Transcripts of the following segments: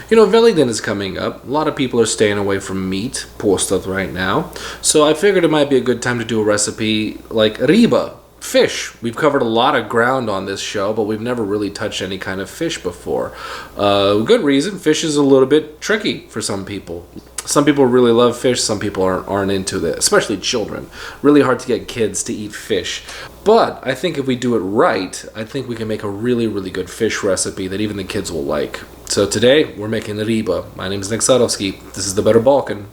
You know, Velingdon is coming up. A lot of people are staying away from meat, postat right now. So I figured it might be a good time to do a recipe like Riba, fish. We've covered a lot of ground on this show, but we've never really touched any kind of fish before. Good reason. Fish is a little bit tricky for some people. Some people really love fish, some people aren't into it, especially children. Really hard to get kids to eat fish. But I think if we do it right, I think we can make a really, really good fish recipe that even the kids will like. So today, we're making Riba. My name is Deskovski. This is the Better Balkan.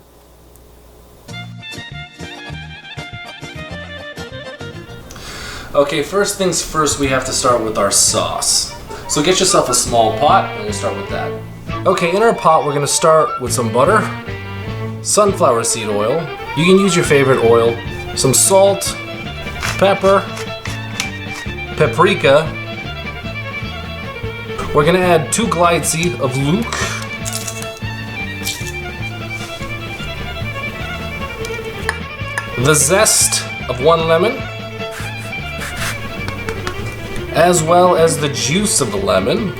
Okay, first things first, we have to start with our sauce. So get yourself a small pot, and we'll start with that. Okay, in our pot, we're going to start with some butter, sunflower seed oil. You can use your favorite oil, some salt, pepper, paprika. We're going to add 2 glici of luke, the zest of 1 lemon, as well as the juice of the lemon.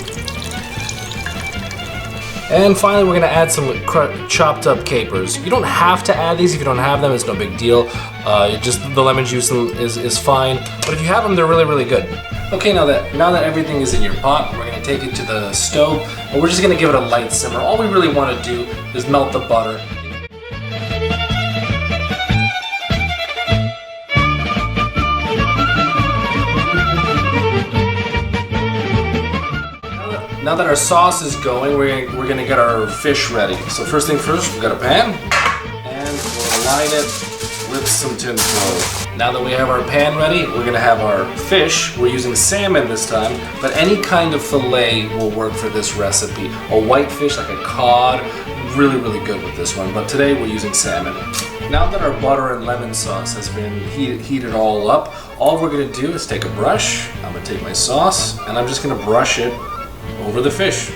And finally, we're going to add some chopped up capers. You don't have to add these if you don't have them. It's no big deal. Just the lemon juice is fine. But if you have them, they're really, really good. Okay, now that everything is in your pot, we're going to take it to the stove, and we're just going to give it a light simmer. All we really want to do is melt the butter. Now that our sauce is going, we're gonna get our fish ready. So first thing first, we've got a pan, and we'll line it with some tin foil. Now that we have our pan ready, we're gonna have our fish. We're using salmon this time, but any kind of fillet will work for this recipe. A white fish like a cod, really, really good with this one, but today we're using salmon. Now that our butter and lemon sauce has been heated all up, all we're gonna do is take a brush. I'm gonna take my sauce, and I'm just gonna brush it over the fish.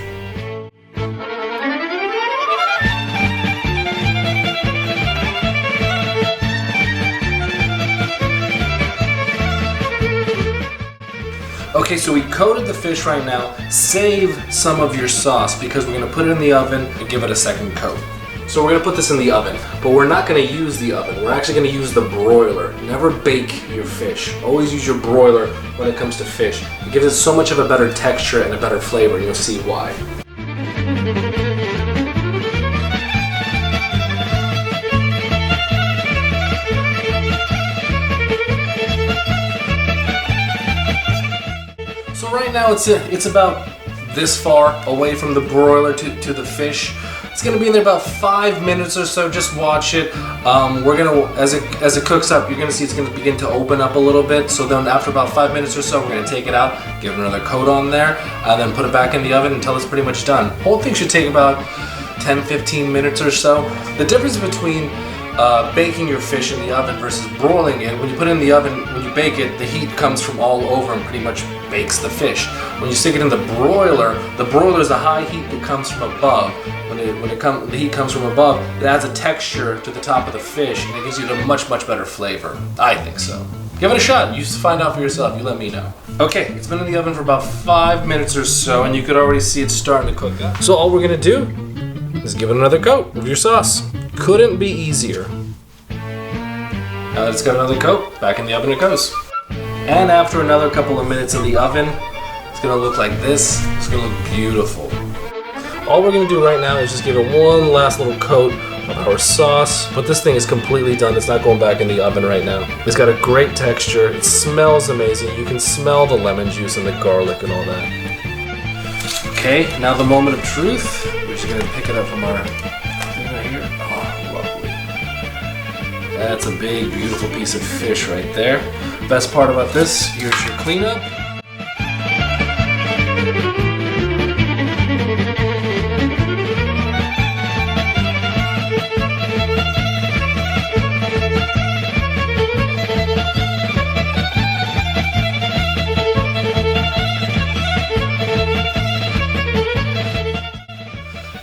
Okay, so we coated the fish right now. Save some of your sauce because we're gonna put it in the oven and give it a second coat. So we're gonna put this in the oven, but we're not gonna use the oven. We're actually gonna use the broiler. Never bake your fish. Always use your broiler when it comes to fish. It gives it so much of a better texture and a better flavor, and you'll see why. So right now it's about this far away from the broiler to the fish. It's gonna be in there about 5 minutes or so. Just watch it. We're gonna, as it cooks up, you're gonna see it's gonna begin to open up a little bit. So then after about 5 minutes or so, we're gonna take it out, give it another coat on there, and then put it back in the oven until it's pretty much done. Whole thing should take about 10-15 minutes or so. The difference between baking your fish in the oven versus broiling it, when you put it in the oven, when you bake it, the heat comes from all over and pretty much bakes the fish. When you stick it in the broiler is a high heat that comes from above. When the heat comes from above, it adds a texture to the top of the fish, and it gives you a much, much better flavor. I think so. Give it a shot. You find out for yourself. You let me know. Okay, it's been in the oven for about 5 minutes or so, and you could already see it starting to cook up. So all we're gonna do is give it another coat of your sauce. Couldn't be easier. Now that it's got another coat, back in the oven it goes. And after another couple of minutes in the oven, it's gonna look like this. It's gonna look beautiful. All we're gonna do right now is just give it one last little coat of our sauce, but this thing is completely done. It's not going back in the oven right now. It's got a great texture. It smells amazing. You can smell the lemon juice and the garlic and all that. Okay, now the moment of truth. We're just gonna pick it up from our thing right here. Oh, lovely. That's a big, beautiful piece of fish right there. Best part about this, here's your cleanup.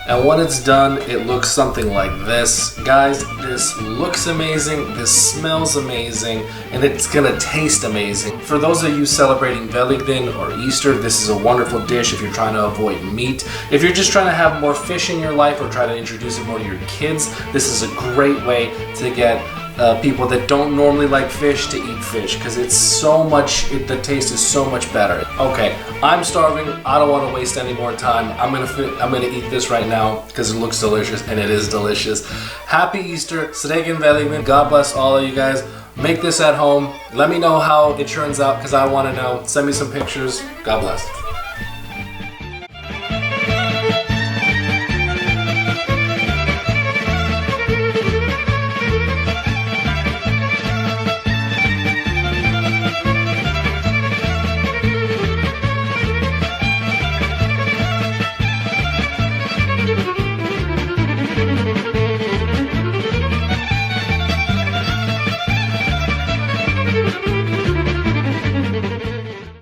And when it's done, it looks something like this. Guys, this looks amazing, this smells amazing, and it's gonna taste amazing. For those of you celebrating Velикден or Easter, this is a wonderful dish if you're trying to avoid meat. If you're just trying to have more fish in your life or try to introduce it more to your kids, this is a great way to get people that don't normally like fish to eat fish, because it's so much, the taste is so much better. Okay, I'm starving. I don't want to waste any more time. I'm gonna eat this right now because it looks delicious, and it is delicious. Happy Easter, Srećan Velикден. God bless all of you guys. Make this at home. Let me know how it turns out because I want to know. Send me some pictures. God bless.